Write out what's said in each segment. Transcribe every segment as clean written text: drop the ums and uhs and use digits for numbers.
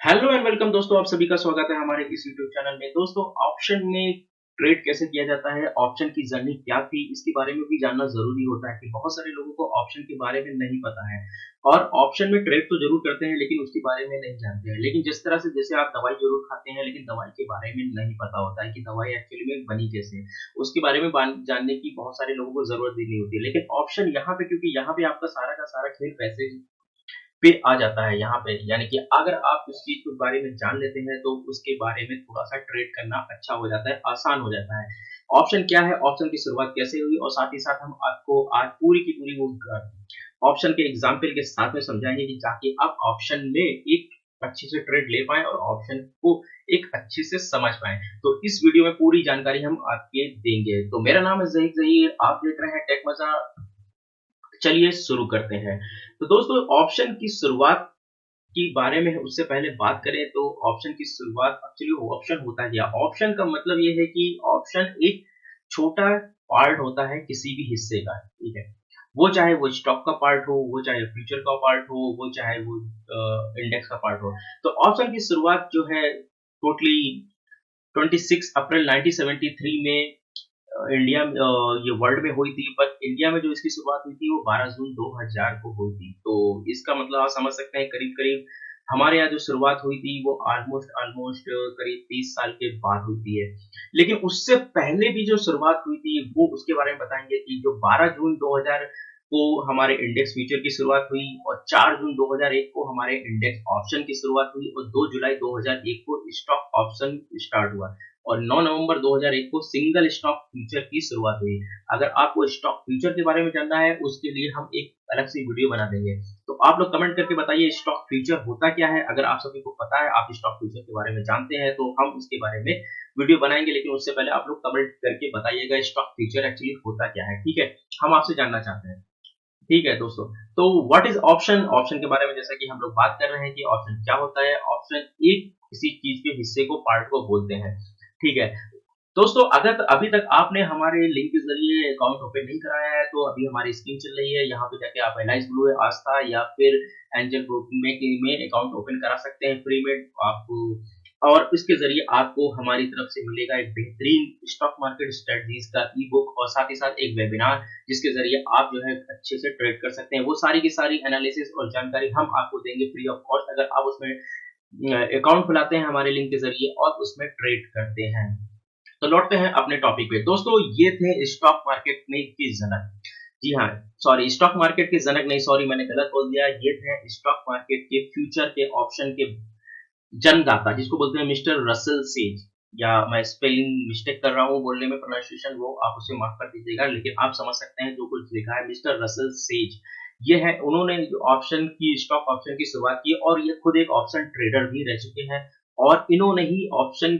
Hello and welcome दोस्तों, आप सभी का स्वागत है हमारे इस यूट्यूब चैनल में। दोस्तों, ऑप्शन में ट्रेड कैसे किया जाता है, ऑप्शन की जर्नी क्या थी, इसके बारे में भी जानना जरूरी होता है कि बहुत सारे लोगों को ऑप्शन के बारे में नहीं पता है। और ऑप्शन में ट्रेड तो जरूर करते हैं लेकिन उसके बारे में नहीं जानते हैं। लेकिन जिस तरह से जैसे आप दवाई जरूर खाते हैं लेकिन दवाई के बारे में नहीं पता होता है कि दवाई एक्चुअली में बनी कैसे, उसके बारे में जानने की बहुत सारे लोगों को जरूरत भी नहीं होती है। लेकिन ऑप्शन यहाँ पे, क्योंकि यहाँ पे आपका सारा का सारा खेल पैसे पे आ जाता है यहाँ पे, यानी कि अगर आप उस चीज के बारे में जान लेते हैं तो उसके बारे में थोड़ा सा ट्रेड करना अच्छा हो जाता है, आसान हो जाता है। ऑप्शन क्या है, ऑप्शन की शुरुआत कैसे हुई, और साथ ही साथ हम आपको आज पूरी की पूरी वो ऑप्शन के एग्जाम्पल के साथ में समझाएंगे कि ताकि आप ऑप्शन में एक अच्छे से ट्रेड ले पाए और ऑप्शन को एक अच्छे से समझ पाए। तो इस वीडियो में पूरी जानकारी हम आपके देंगे। तो मेरा नाम है जहीर जहीर, आप देख रहे हैं टेक मजा। चलिए शुरू करते हैं। तो दोस्तों, ऑप्शन की शुरुआत के बारे में उससे पहले बात करें तो ऑप्शन की शुरुआत एक्चुअली ऑप्शन होता है क्या। ऑप्शन का मतलब ये है कि ऑप्शन एक छोटा पार्ट होता है किसी भी हिस्से का, ठीक है। वो चाहे वो स्टॉक का पार्ट हो, वो चाहे फ्यूचर का पार्ट हो, वो चाहे वो इंडेक्स का पार्ट हो। तो ऑप्शन की शुरुआत जो है टोटली 26 अप्रैल 1973 में इंडिया में ये वर्ल्ड में हुई थी। पर इंडिया में जो इसकी शुरुआत हुई थी वो 12 जून 2000 को हुई थी। तो इसका मतलब आप समझ सकते हैं करीब करीब हमारे यहाँ जो शुरुआत हुई थी वो ऑलमोस्ट ऑलमोस्ट करीब 30 साल के बाद हुई है। लेकिन उससे पहले भी जो शुरुआत हुई थी वो उसके बारे में बताएंगे कि जो 12 जून 2000 को हमारे इंडेक्स फ्यूचर की शुरुआत हुई, और 4 जून 2001 को हमारे इंडेक्स ऑप्शन की शुरुआत हुई, और 2 जुलाई 2001 को स्टॉक ऑप्शन स्टार्ट हुआ, और 9 नवंबर 2001 को सिंगल स्टॉक फ्यूचर की शुरुआत हुई। अगर आपको स्टॉक फ्यूचर के बारे में जानना है उसके लिए हम एक अलग से वीडियो बना देंगे। तो आप लोग कमेंट करके बताइए स्टॉक फ्यूचर होता क्या है। अगर आप सभी को पता है, आप स्टॉक फ्यूचर के बारे में जानते हैं, तो हम उसके बारे में वीडियो बनाएंगे। लेकिन उससे पहले आप लोग कमेंट करके बताइएगा स्टॉक फ्यूचर एक्चुअली होता क्या है, ठीक है। हम आपसे जानना चाहते हैं, ठीक है दोस्तों। तो व्हाट इज ऑप्शन, ऑप्शन के बारे में जैसा कि हम लोग बात कर रहे हैं कि ऑप्शन क्या होता है। ऑप्शन एक किसी चीज के हिस्से को, पार्ट को बोलते हैं, ठीक है। दोस्तों, अगर अभी तक आपने हमारे लिंक के जरिए अकाउंट ओपन नहीं कराया है तो अभी हमारी स्कीम चल रही है। यहाँ पे जाके आप एलाइज ब्लू, आस्था या फिर एंजल ग्रुप में अकाउंट ओपन करा सकते हैं फ्री में आप। और इसके जरिए आपको हमारी तरफ से मिलेगा एक बेहतरीन स्टॉक मार्केट स्ट्रेटजीज का ई बुक, और साथ ही साथ एक वेबिनार जिसके जरिए आप जो है अच्छे से ट्रेड कर सकते हैं। वो सारी की सारी एनालिसिस और जानकारी हम आपको देंगे फ्री ऑफ कॉस्ट, अगर आप उसमें अकाउंट खुलाते हैं हमारे लिंक के जरिए और उसमें ट्रेड करते हैं। तो लौटते हैं अपने टॉपिक पे। दोस्तों, ये थे स्टॉक मार्केट में की जनक। जी हाँ, सॉरी, स्टॉक मार्केट के जनक नहीं, सॉरी मैंने गलत बोल दिया। ये थे स्टॉक मार्केट के फ्यूचर के ऑप्शन के जन्मदाता, जिसको बोलते हैं मिस्टर रसल सेज। या मैं स्पेलिंग मिस्टेक कर रहा हूँ बोलने में, प्रोनाउंसिएशन, वो आप उसे माफ कर दीजिएगा, लेकिन आप समझ सकते हैं जो कुछ लिखा है मिस्टर रसल सेज। ये है, उन्होंने ऑप्शन की, स्टॉक ऑप्शन की शुरुआत की, और ये खुद एक ऑप्शन ट्रेडर भी रह चुके हैं। और इन्होंने ही ऑप्शन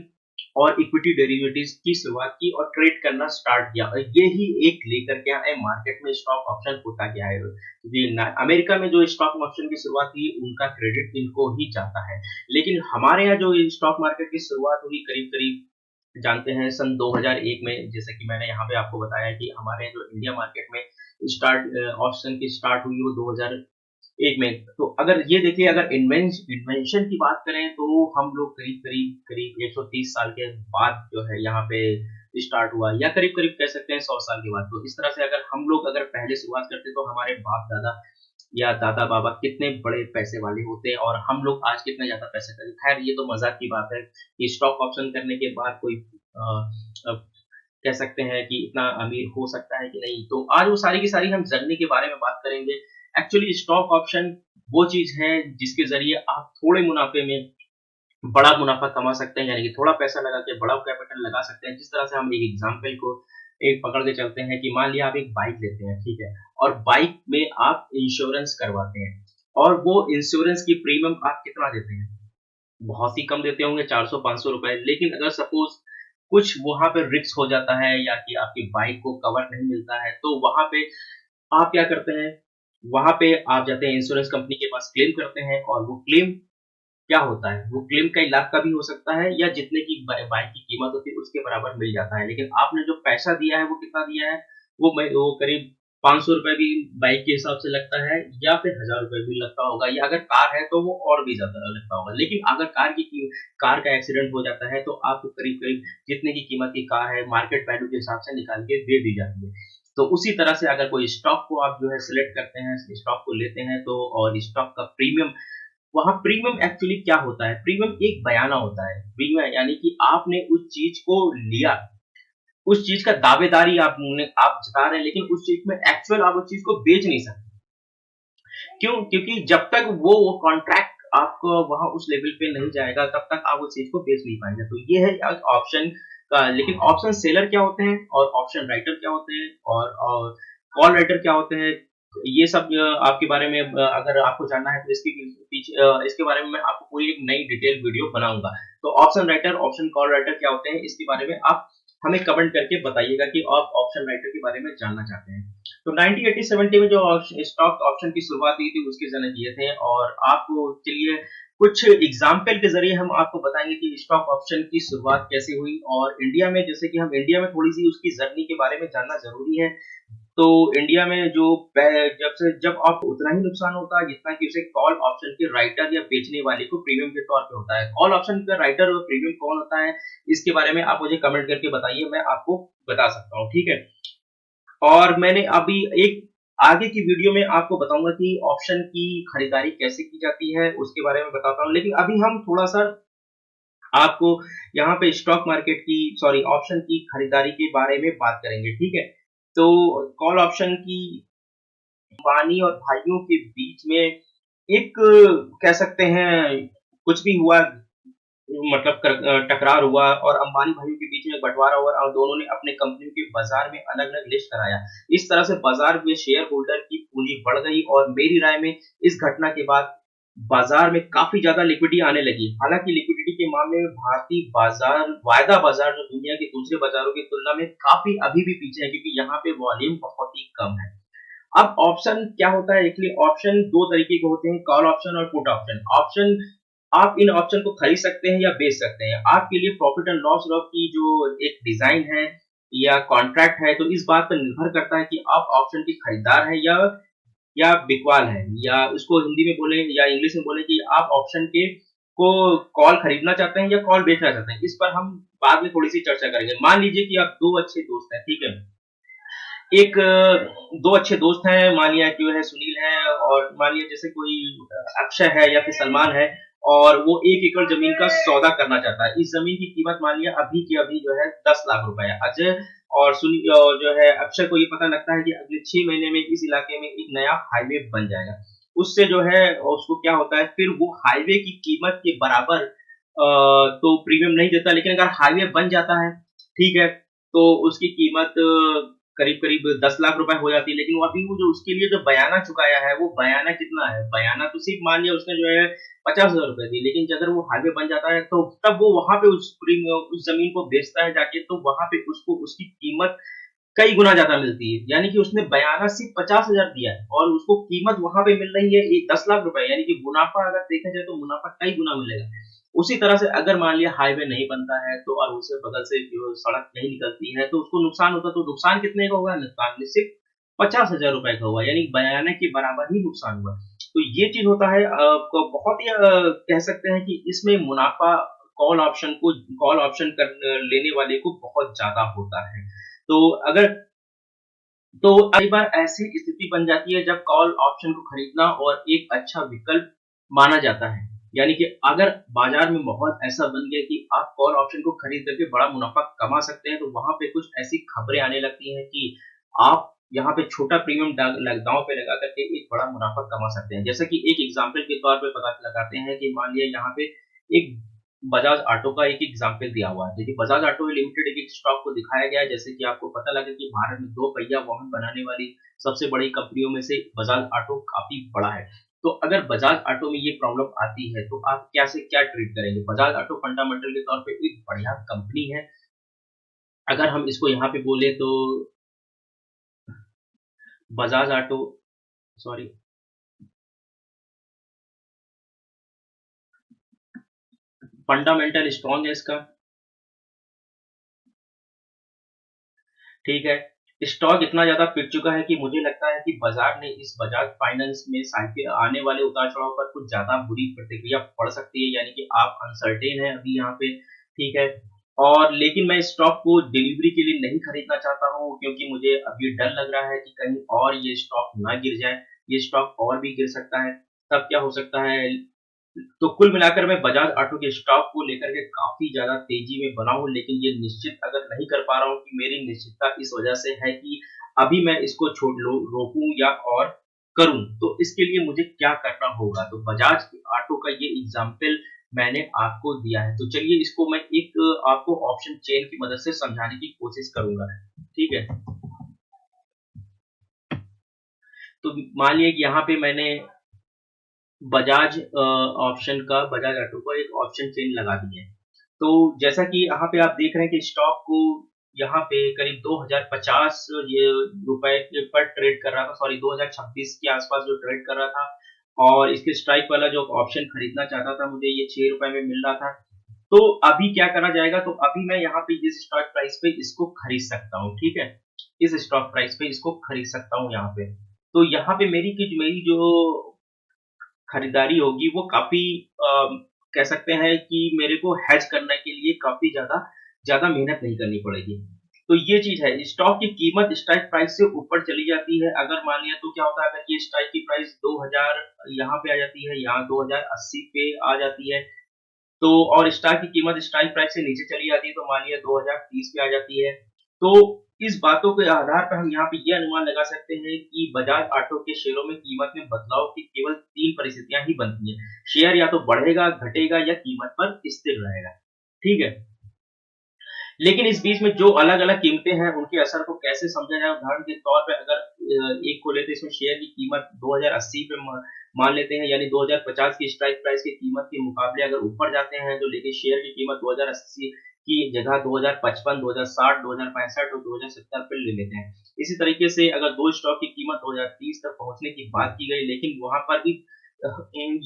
और इक्विटी डेरिवेटिव्स की शुरुआत की और ट्रेड करना स्टार्ट किया। और ये ही एक लेकर के आए मार्केट में स्टॉक ऑप्शन होता क्या है। अमेरिका में जो स्टॉक ऑप्शन की शुरुआत हुई उनका क्रेडिट इनको ही जाता है। लेकिन हमारे यहाँ जो स्टॉक मार्केट की शुरुआत हुई करीब करीब जानते हैं सन 2001 में, जैसे कि मैंने यहाँ पे आपको बताया कि हमारे जो इंडिया मार्केट में स्टार्ट ऑप्शन की स्टार्ट हुई वो 2001 में। तो अगर ये देखिए, अगर इन्वेंशन की बात करें तो हम लोग करीब करीब करीब 130 साल के बाद जो है यहाँ पे स्टार्ट हुआ, या करीब करीब कह सकते हैं 100 साल के बाद। तो इस तरह से अगर हम लोग अगर पहले शुरुआत करते तो हमारे बाप दादा या दादा बाबा कितने बड़े पैसे वाले होते हैं, और हम लोग आज कितने ज्यादा पैसे करें। खैर, ये तो मजाक की बात है कि स्टॉक ऑप्शन करने के बाद कोई अ, कह सकते हैं कि इतना अमीर हो सकता है कि नहीं। तो आज वो सारी की सारी हम जर्नी के बारे में बात करेंगे। एक्चुअली स्टॉक ऑप्शन वो चीज है जिसके जरिए आप थोड़े मुनाफे में बड़ा मुनाफा कमा सकते हैं, यानी कि थोड़ा पैसा लगा के बड़ा कैपिटल लगा सकते हैं। जिस तरह से हम एक एग्जांपल को एक पकड़ के चलते हैं कि मान लिया आप एक बाइक लेते हैं, ठीक है, और बाइक में आप इंश्योरेंस करवाते हैं, और वो इंश्योरेंस की प्रीमियम आप कितना देते हैं, बहुत ही कम देते होंगे, 400-500 रुपए। लेकिन अगर सपोज कुछ वहां पे रिस्क हो जाता है या कि आपकी बाइक को कवर नहीं मिलता है, तो वहां पे आप क्या करते हैं, वहां पे आप जाते हैं इंश्योरेंस कंपनी के पास, क्लेम करते हैं, और वो क्लेम क्या होता है, वो क्लेम कई लाख का भी हो सकता है, या जितने की बाइक की कीमत होती है उसके बराबर मिल जाता है। लेकिन आपने जो पैसा दिया है वो कितना दिया है, वो करीब 500 रुपए भी बाइक के हिसाब से लगता है, या फिर 1000 रुपए भी लगता होगा, या अगर कार है तो वो और भी ज्यादा लगता होगा। लेकिन अगर कार का एक्सीडेंट हो जाता है तो आपको करीब करीब जितने की कीमत की कार है मार्केट वैल्यू के हिसाब से निकाल के दे दी जाती है। तो उसी तरह से अगर कोई स्टॉक को आप जो है सिलेक्ट करते हैं, स्टॉक को लेते हैं, तो और स्टॉक का प्रीमियम, वहाँ प्रीमियम एक्चुअली क्या होता है? प्रीमियम एक बयाना होता है। प्रीमियम यानी कि आपने उस चीज को लिया, उस चीज का दावेदारी आप जता रहे हैं, लेकिन उस चीज में एक्चुअल आप उस चीज को बेच नहीं सकते। क्यों? क्योंकि जब तक वो कॉन्ट्रैक्ट आपको वहां उस लेवल पे नहीं जाएगा, तब तक आप उस चीज को बेच नहीं पाएंगे। तो ये है ऑप्शन का। लेकिन ऑप्शन सेलर क्या होते हैं, और ऑप्शन राइटर क्या होते हैं, और कॉल राइटर क्या होते हैं, ये सब आपके बारे में अगर आपको जानना है तो इसके पीछे इसके बारे में मैं आपको पूरी एक नई डिटेल वीडियो बनाऊंगा। तो option writer, option call writer क्या होते हैं, इसके बारे में आप हमें कमेंट करके बताइएगा कि आप ऑप्शन राइटर के बारे में जानना चाहते हैं। तो 1980-70 में जो स्टॉक ऑप्शन की शुरुआत हुई थी उसके जनक ये थे, और आपको चलिए कुछ एग्जाम्पल के जरिए हम आपको बताएंगे कि स्टॉक ऑप्शन की शुरुआत कैसे हुई, और इंडिया में, जैसे कि हम इंडिया में थोड़ी सी उसकी जर्नी के बारे में जानना जरूरी है। तो इंडिया में जो जब आप उतना ही नुकसान होता है जितना कि उसे कॉल ऑप्शन के राइटर या बेचने वाले को प्रीमियम के तौर पे होता है। कॉल ऑप्शन का राइटर और प्रीमियम कौन होता है, इसके बारे में आप मुझे कमेंट करके बताइए, मैं आपको बता सकता हूँ, ठीक है। और मैंने अभी एक आगे की वीडियो में आपको बताऊंगा कि ऑप्शन की खरीदारी कैसे की जाती है, उसके बारे में बताता हूँ। लेकिन अभी हम थोड़ा सा आपको यहाँ पे स्टॉक मार्केट की, सॉरी, ऑप्शन की खरीदारी के बारे में बात करेंगे, ठीक है। तो कॉल ऑप्शन की अंबानी और भाइयों के बीच में एक कह सकते हैं कुछ भी हुआ, मतलब टकरार हुआ, और अंबानी भाइयों के बीच में बंटवारा हुआ, और दोनों ने अपने कंपनियों के बाजार में अलग अलग लिस्ट कराया। इस तरह से बाजार में शेयर होल्डर की पूंजी बढ़ गई, और मेरी राय में इस घटना के बाद बाजार में काफी ज्यादा लिक्विडिटी आने लगी। हालांकि लिक्विडिटी के मामले में भारतीय बाजार, वायदा बाजार, जो दुनिया के दूसरे बाजारों की तुलना में काफी अभी भी पीछे है, क्योंकि यहाँ पे वॉल्यूम बहुत ही कम है। अब ऑप्शन क्या होता है, एक्चुअली ऑप्शन दो तरीके के होते हैं, कॉल ऑप्शन और पुट ऑप्शन। ऑप्शन, आप इन ऑप्शन को खरीद सकते हैं या बेच सकते हैं। आपके लिए प्रॉफिट एंड लॉस की जो एक डिजाइन है या कॉन्ट्रैक्ट है, तो इस बात पर निर्भर करता है कि आप ऑप्शन के खरीदार हैं या बिकवाल है, या उसको हिंदी में बोले या इंग्लिश में बोले कि आप ऑप्शन के को कॉल खरीदना चाहते हैं या कॉल बेचना चाहते हैं। इस पर हम बाद में थोड़ी सी चर्चा करेंगे। मान लीजिए कि आप दो अच्छे दोस्त हैं, ठीक है। एक दो अच्छे दोस्त हैं, मान लिया जो है सुनील है, और मान लिया जैसे कोई अक्षय है या फिर सलमान है, और वो 1 एकड़ जमीन का सौदा करना चाहता है। इस जमीन की कीमत मान लिया अभी की अभी जो है 10 लाख रुपए है। अजय और सुनील जो है अक्षय को ये पता लगता है कि अगले 6 महीने में इस इलाके में एक नया हाईवे बन जाएगा। उससे जो है उसको क्या होता है, फिर वो हाईवे की कीमत के बराबर तो प्रीमियम नहीं देता, लेकिन अगर हाईवे बन जाता है, ठीक है, तो उसकी कीमत करीब करीब 10 लाख रुपए हो जाती है। लेकिन वो अभी वो जो उसके लिए जो बयाना चुकाया है, वो बयाना कितना है, बयाना तो सिर्फ मान लिया उसने जो है 50,000 रुपए दी। लेकिन अगर वो हाईवे बन जाता है तो तब वो वहां पे उस जमीन को बेचता है जाके, तो वहां पे उसको उसकी कीमत कई गुना ज्यादा मिलती है। यानी कि उसने बयाना सिर्फ 50,000 दिया है, और उसको कीमत वहां पे मिल रही है 10 लाख रुपए, यानी कि मुनाफा अगर देखा जाए तो मुनाफा कई गुना मिलेगा। उसी तरह से अगर मान लिया हाईवे नहीं बनता है, तो और उससे बगल से जो सड़क नहीं निकलती है, तो उसको नुकसान होता है। तो नुकसान कितने का होगा, नुकसान सिर्फ 50,000 रुपए का हुआ, यानी बयाने के बराबर ही नुकसान हुआ। तो ये चीज होता है, बहुत ही कह सकते हैं कि इसमें मुनाफा कॉल ऑप्शन कर लेने वाले को बहुत ज्यादा होता है। तो अगर तो कई बार ऐसी स्थिति बन जाती है जब कॉल ऑप्शन को खरीदना और एक अच्छा विकल्प माना जाता है। यानी कि अगर बाजार में माहौल ऐसा बन गया कि आप कॉल ऑप्शन को खरीद करके बड़ा मुनाफा कमा सकते हैं, तो वहां पे कुछ ऐसी खबरें आने लगती हैं कि आप यहाँ पे छोटा प्रीमियम दांव पे लगा करके एक बड़ा मुनाफा कमा सकते हैं। जैसे कि एक एग्जाम्पल के तौर पे पता लगाते हैं कि मान लिया यहाँ पे एक बजाज ऑटो का एक एग्जाम्पल दिया हुआ है। देखिए, बजाज ऑटो लिमिटेड एक स्टॉक को दिखाया गया है, जैसे कि आपको पता लगे कि भारत में 2 पहिया वाहन बनाने वाली सबसे बड़ी कंपनियों में से बजाज ऑटो काफी बड़ा है। तो अगर बजाज ऑटो में ये प्रॉब्लम आती है, तो आप क्या ट्रीट करेंगे? बजाज ऑटो फंडामेंटल के तौर पे एक बढ़िया कंपनी है। अगर हम इसको यहाँ पे बोले तो Bajaj auto, sorry, fundamental strong है इसका, ठीक है। स्टॉक इतना ज्यादा पिट चुका है कि मुझे लगता है कि बाजार ने इस बजाज फाइनेंस में साइकिल आने वाले उतार चढ़ाव पर कुछ ज्यादा बुरी प्रतिक्रिया पड़ सकती है, यानी कि आप अनसर्टेन है अभी यहाँ पे, ठीक है। और लेकिन मैं स्टॉक को डिलीवरी के लिए नहीं खरीदना चाहता हूँ, क्योंकि मुझे अभी डर लग रहा है कि कहीं और ये स्टॉक ना गिर जाए, ये स्टॉक और भी गिर सकता है। तब क्या हो सकता है। तो कुल मिलाकर मैं बजाज ऑटो के स्टॉक को लेकर के काफी ज्यादा तेजी में बना हूं, लेकिन ये निश्चित अगर नहीं कर पा रहा हूं कि मेरी निश्चितता इस वजह से है कि अभी मैं इसको छोड़ लो रोकूं या और करूं, तो इसके लिए मुझे क्या करना होगा। तो बजाज ऑटो का ये एग्जाम्पल मैंने आपको दिया है, तो चलिए इसको मैं एक आपको ऑप्शन चेन की मदद से समझाने की कोशिश करूंगा, ठीक है। तो मान लिया कि यहाँ पे मैंने बजाज ऑप्शन का बजाज ऑटो को एक ऑप्शन चेन लगा दी है। तो जैसा कि यहाँ पे आप देख रहे हैं कि स्टॉक को यहाँ पे करीब 2050 ये रुपए के पर ट्रेड कर रहा था, सॉरी 2026 के आसपास जो ट्रेड कर रहा था, और इसके स्ट्राइक वाला जो ऑप्शन खरीदना चाहता था मुझे ये 6 रुपए में मिल रहा था। तो अभी क्या करा जाएगा, तो अभी मैं यहाँ पे इस स्टॉक प्राइस पे इसको खरीद सकता हूँ, ठीक है। इस स्टॉक प्राइस पे इसको खरीद सकता हूँ यहाँ पे। तो यहाँ पे मेरी जो खरीदारी होगी वो काफ़ी कह सकते हैं कि मेरे को हेज करने के लिए काफ़ी ज़्यादा ज़्यादा मेहनत नहीं करनी पड़ेगी। तो ये चीज़ है, स्टॉक की कीमत स्ट्राइक प्राइस से ऊपर चली जाती है। अगर मान लिया तो क्या होता है, अगर ये स्ट्राइक की प्राइस 2000 यहाँ पे आ जाती है, यहाँ 2080 पे आ जाती है, तो और स्टॉक की कीमत स्ट्राइक प्राइस से नीचे चली जाती है, तो मान लिया 2030 पे आ जाती है। तो इस बातों के आधार पर हम यहाँ पे ये अनुमान लगा सकते हैं कि बजाज ऑटो के शेयरों में कीमत में बदलाव की केवल 3 परिस्थितियां ही बनती हैं। शेयर या तो बढ़ेगा, घटेगा या कीमत पर स्थिर रहेगा, ठीक है। लेकिन इस बीच में जो अलग-अलग कीमतें हैं, उनके असर को कैसे समझा जाए? उदाहरण के तौर पे अगर एक को लेते हैं, इसमें शेयर की कीमत 2080 पे मान लेते हैं, यानी 2050 की स्ट्राइक प्राइस की कीमत के मुकाबले अगर ऊपर जाते हैं, तो लेकिन शेयर की कीमत 2080 की जगह 2055, 2060, 2065 और 2070 पे ले लेते हैं। इसी तरीके से अगर दो स्टॉक की कीमत 2030 तक पहुंचने की बात की गई, लेकिन वहां पर भी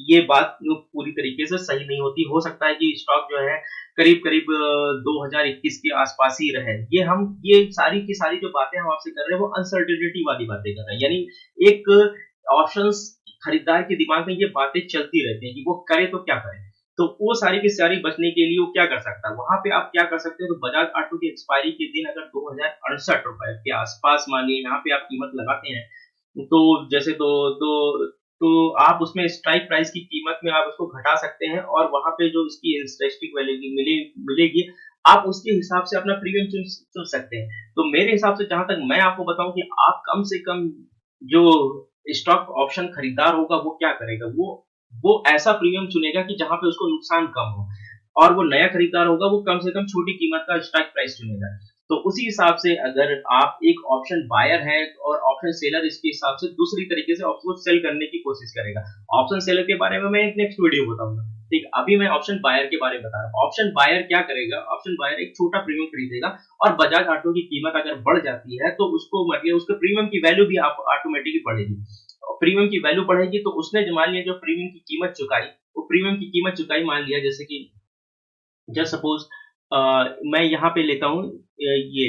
ये बात पूरी तरीके से सही नहीं होती। हो सकता है कि स्टॉक जो है करीब-करीब 2021 के आसपास ही रहे। ये सारी की सारी जो बातें हम आपसे कर रहे हैं वो अनसर्टेनिटी वाली बातें कर रहे हैं। यानी एक ऑप्शंस खरीदार के दिमाग में ये बातें चलती रहती हैं कि वो करे तो क्या करे? तो वो सारी की सारी बचने के लिए वो क्या कर सकता है? वहाँ पे आप क्या कर सकते हो, तो बजाज ऑटो की एक्सपायरी के दिन अगर ₹2068 के आसपास मानिए यहाँ पे आप कीमत लगाते हैं, तो जैसे तो आप उसमें स्ट्राइक प्राइस की कीमत में आप उसको घटा सकते हैं, और वहाँ पे जो इसकी इंटरेस्टिंग वैल्यू मिलेगी, आप उसके हिसाब से अपना प्रीमियम चुन चुन सकते हैं। तो मेरे हिसाब से जहाँ तक मैं आपको बताऊँ कि आप कम से कम जो स्टॉक ऑप्शन खरीदार होगा वो क्या करेगा, वो ऐसा प्रीमियम चुनेगा कि जहाँ पे उसको नुकसान कम हो, और वो नया खरीदार होगा वो कम से कम छोटी कीमत का स्ट्राइक प्राइस चुनेगा। तो उसी हिसाब से अगर आप एक ऑप्शन बायर हैं और ऑप्शन सेलर इसके हिसाब से दूसरी तरीके से ऑप्शन को सेल करने की कोशिश करेगा। ऑप्शन सेलर के बारे में मैं एक नेक्स्ट वीडियो बताऊंगा, ठीक है। अभी मैं ऑप्शन बायर के बारे में बता रहा हूँ। ऑप्शन बायर क्या करेगा, ऑप्शन बायर एक छोटा प्रीमियम खरीदेगा, और बजाज ऑटो की कीमत अगर बढ़ जाती है तो उसको मतलब उसके प्रीमियम की वैल्यू भी आप ऑटोमेटिकली बढ़ेगी। प्रीमियम की वैल्यू बढ़ेगी तो उसने जो मान लिया जो प्रीमियम की कीमत चुकाई, वो प्रीमियम की कीमत चुकाई मान लिया, जैसे कि जस्ट सपोज मैं यहाँ पे लेता हूँ ये,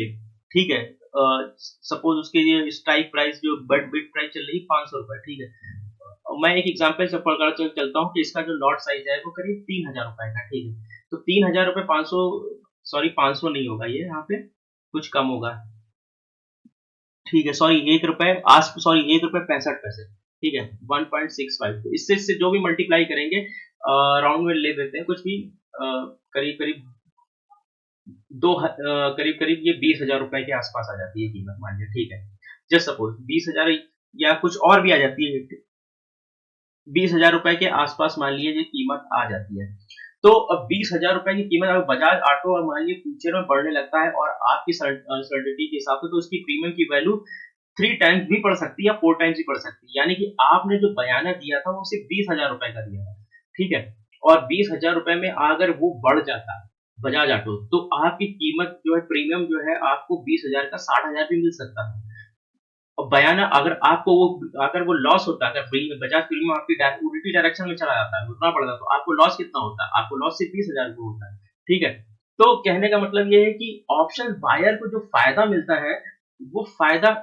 ठीक है। सपोज उसके लिए स्ट्राइक प्राइस जो बिड प्राइस चल रही है ₹500, ठीक है। मैं एक एग्जांपल से पकड़ चलता हूँ कि इसका जो लॉट साइज है वो करीब ₹3000 का, ठीक है। तो ₹3000 500, सॉरी 500 नहीं होगा, ये यहाँ पे कुछ कम होगा, ठीक है। सॉरी ₹1 आज सॉरी ₹1.65, ठीक है। 1.65, तो इससे जो भी मल्टीप्लाई करेंगे राउंड में ले देते हैं कुछ भी, करीब करीब करीब करीब ये ₹20,000 के आसपास आ जाती है कीमत, मान लिया, ठीक है। जस्ट सपोज 20,000 या कुछ और भी आ जाती है, ₹20,000 के आसपास मान लीजिए ये कीमत आ जाती है। तो अब ₹20,000 की कीमत अगर बजाज ऑटो और मान लीजिए फ्यूचर में बढ़ने लगता है और आपकी सर्टेनिटी के हिसाब से, तो उसकी प्रीमियम की वैल्यू 3 टाइम्स भी बढ़ सकती है या 4 टाइम्स भी बढ़ सकती है। यानी कि आपने जो बयाना दिया था वो सिर्फ ₹20,000 का दिया था, ठीक है। और ₹20,000 में अगर वो बढ़ जाता बजाज ऑटो, तो आपकी कीमत जो है प्रीमियम जो है आपको 20,000 का 60,000 भी मिल सकता है। और बयाना अगर आपको वो अगर वो लॉस होता, अगर बजाज प्रीमियम आपकी उल्टी डायरेक्शन में चला जाता है, उतना पड़ता, तो आपको लॉस कितना होता है? आपको लॉस सिर्फ 20,000 को होता है, ठीक है। तो कहने का मतलब ये है कि ऑप्शन बायर को जो फायदा मिलता है वो फायदा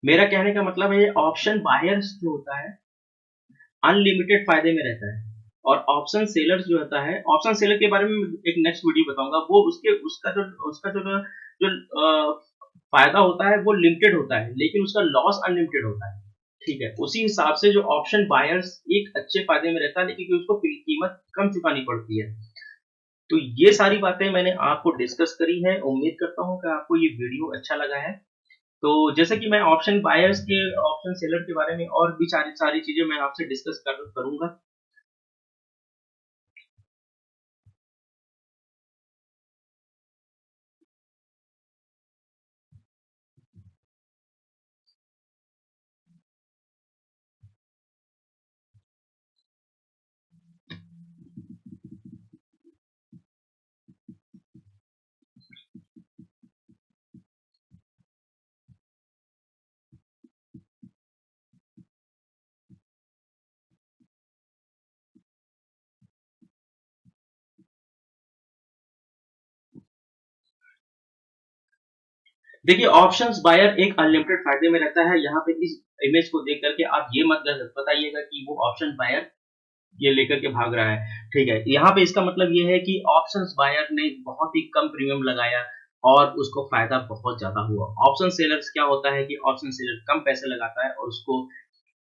मेरा कहने का मतलब है ऑप्शन बायर्स जो होता है अनलिमिटेड फायदे में रहता है, और ऑप्शन सेलर्स जो होता है, ऑप्शन सेलर के बारे में एक नेक्स्ट वीडियो बताऊंगा, वो उसके उसका जो फायदा होता है वो लिमिटेड होता है, लेकिन उसका लॉस अनलिमिटेड होता है। ठीक है, उसी हिसाब से जो ऑप्शन बायर्स एक अच्छे फायदे में रहता है, लेकिन उसको कीमत कम चुकानी पड़ती है। तो ये सारी बातें मैंने आपको डिस्कस करी है। उम्मीद करता हूँ कि आपको ये वीडियो अच्छा लगा है। तो जैसे कि मैं ऑप्शन बायर्स के, ऑप्शन सेलर के बारे में और भी सारी सारी चीजें मैं आपसे डिस्कस करूंगा। देखिए, ऑप्शंस बायर एक अनलिमिटेड फायदे में रहता है। यहाँ पे इस इमेज को देख करके आप ये मत बताइएगा कि वो ऑप्शन बायर ये लेकर के भाग रहा है। ठीक है, यहाँ पे इसका मतलब ये है कि ऑप्शंस बायर ने बहुत ही कम प्रीमियम लगाया और उसको फायदा बहुत ज्यादा हुआ। ऑप्शन सेलर्स क्या होता है कि ऑप्शन सेलर कम पैसे लगाता है और उसको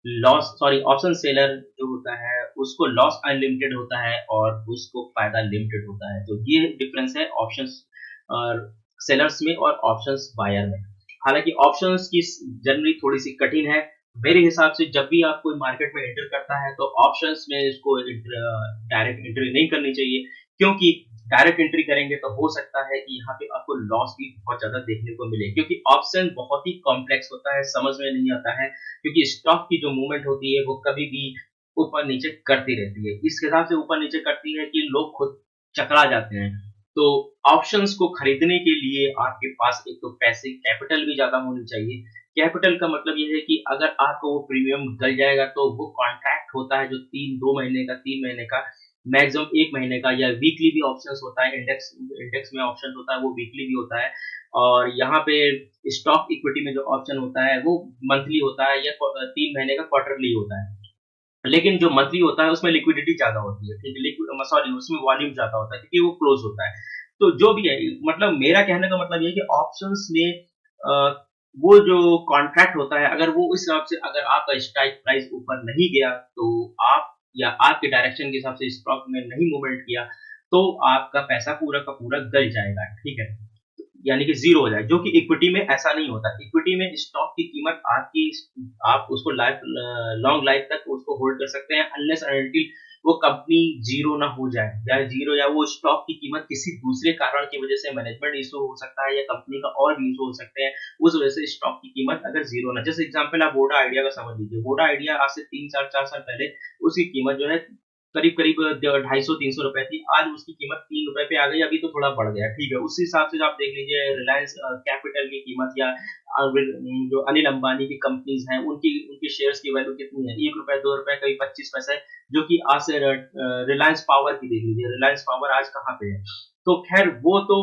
लॉस, सॉरी, ऑप्शन सेलर जो होता है उसको लॉस अनलिमिटेड होता है और उसको फायदा लिमिटेड होता है। तो ये डिफरेंस है ऑप्शंस और सेलर्स में और ऑप्शंस बायर में। हालांकि ऑप्शंस की जर्नी थोड़ी सी कठिन है मेरे हिसाब से। जब भी आप कोई मार्केट में एंटर करता है तो ऑप्शंस में इसको डायरेक्ट एंट्री नहीं करनी चाहिए, क्योंकि डायरेक्ट एंट्री करेंगे तो हो सकता है कि यहाँ पे आपको लॉस भी बहुत ज्यादा देखने को मिले, क्योंकि ऑप्शन बहुत ही कॉम्प्लेक्स होता है, समझ में नहीं आता है। क्योंकि स्टॉक की जो मूवमेंट होती है वो कभी भी ऊपर नीचे करती रहती है, इस हिसाब से ऊपर नीचे करती है कि लोग खुद चकरा जाते हैं। तो ऑप्शंस को खरीदने के लिए आपके पास एक तो पैसे, कैपिटल भी ज्यादा होनी चाहिए। कैपिटल का मतलब ये है कि अगर आपको वो प्रीमियम गल जाएगा तो वो कॉन्ट्रैक्ट होता है जो 2 महीने का, 3 महीने का, मैक्सिमम 1 महीने का, या वीकली भी ऑप्शंस होता है। इंडेक्स इंडेक्स में ऑप्शन होता है वो वीकली भी होता है। और यहाँ पे स्टॉक इक्विटी में जो ऑप्शन होता है वो मंथली होता है या 3 महीने का क्वार्टरली होता है। लेकिन जो मंथली होता है उसमें लिक्विडिटी ज्यादा होती है, ठीक है, सॉरी, उसमें वॉल्यूम ज्यादा होता है क्योंकि वो क्लोज होता है। तो जो भी है, मतलब मेरा कहने का मतलब ये है कि ऑप्शंस में वो जो कॉन्ट्रैक्ट होता है, अगर वो उस हिसाब से, अगर आपका स्ट्राइक प्राइस ऊपर नहीं गया तो आप, या आपके डायरेक्शन के हिसाब से स्टॉक में नहीं मूवमेंट किया, तो आपका पैसा पूरा का पूरा गल जाएगा। ठीक है, यानी कि जीरो हो जाए, जो कि इक्विटी में ऐसा नहीं होता। इक्विटी में स्टॉक की कीमत आपकी, आप उसको लाइफ, लॉन्ग लाइफ तक उसको होल्ड कर सकते हैं, अनलेस अनटिल वो कंपनी जीरो ना हो जाए, या जीरो, या वो स्टॉक की कीमत किसी दूसरे कारण की वजह से, मैनेजमेंट इशू हो सकता है या कंपनी का और भी इशू हो सकते हैं, उस वजह से स्टॉक की कीमत अगर जीरो ना, जैसे एग्जांपल आप वोडा आइडिया का समझ लीजिए। वोडा आइडिया आज से 3 साल 4 साल पहले उसकी कीमत जो है करीब करीब 250-300 रुपए थी। आज उसकी कीमत 3 रुपए पे आ गई, अभी तो थोड़ा बढ़ गया। ठीक है, उस हिसाब से आप देख लीजिए रिलायंस कैपिटल की कीमत, या जो अनिल अंबानी की कंपनीज हैं उनकी उनके शेयर्स की वैल्यू कितनी है, 1 रुपए 2 रुपए, कभी 25 पैसे, जो कि आज से रिलायंस पावर की देख लीजिए, रिलायंस पावर आज कहाँ पे है। तो खैर वो तो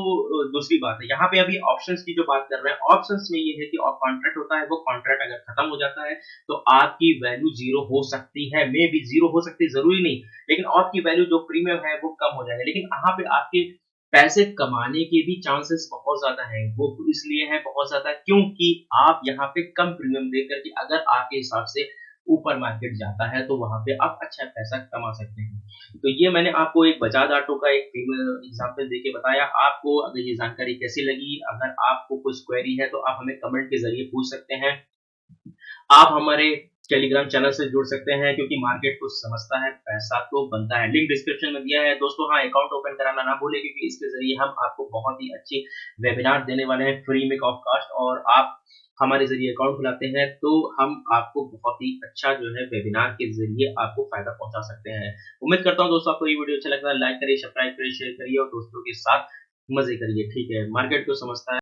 दूसरी बात है। यहाँ पे अभी ऑप्शंस की जो बात कर रहे हैं, ऑप्शंस में ये है कि कॉन्ट्रैक्ट होता है, वो कॉन्ट्रैक्ट अगर खत्म हो जाता है तो आपकी वैल्यू जीरो हो सकती है, मे भी जीरो हो सकती है, जरूरी नहीं, लेकिन आपकी वैल्यू जो प्रीमियम है वो कम हो जाएगा। लेकिन यहाँ पे आपके पैसे कमाने के भी चांसेस बहुत ज्यादा हैं। वो इसलिए है बहुत ज्यादा क्योंकि आप यहाँ पे कम प्रीमियम दे करके, अगर आपके हिसाब से ऊपर मार्केट जाता है तो वहां पे आप अच्छा पैसा कमा सकते हैं। तो ये मैंने आपको एक बजाज ऑटो का एक एग्जाम्पल देके बताया। आपको अगर ये जानकारी कैसी लगी, अगर आपको कुछ क्वेरी है तो आप हमें कमेंट के जरिए पूछ सकते हैं। आप हमारे टेलीग्राम चैनल से जुड़ सकते हैं, क्योंकि मार्केट को समझता है पैसा तो बनता है। लिंक डिस्क्रिप्शन में दिया है दोस्तों। हाँ, अकाउंट ओपन कराना ना भूलें, क्योंकि इसके जरिए हम आपको बहुत ही अच्छी वेबिनार देने वाले हैं फ्री में ऑफ कास्ट, और आप हमारे जरिए अकाउंट खुलाते हैं तो हम आपको बहुत ही अच्छा जो है वेबिनार के जरिए आपको फायदा पहुंचा सकते हैं। उम्मीद करता हूं दोस्तों आपको ये वीडियो अच्छा लगा। लाइक करिए, सब्सक्राइब करिए, शेयर करिए और दोस्तों के साथ मजे करिए। ठीक है, मार्केट को समझता है।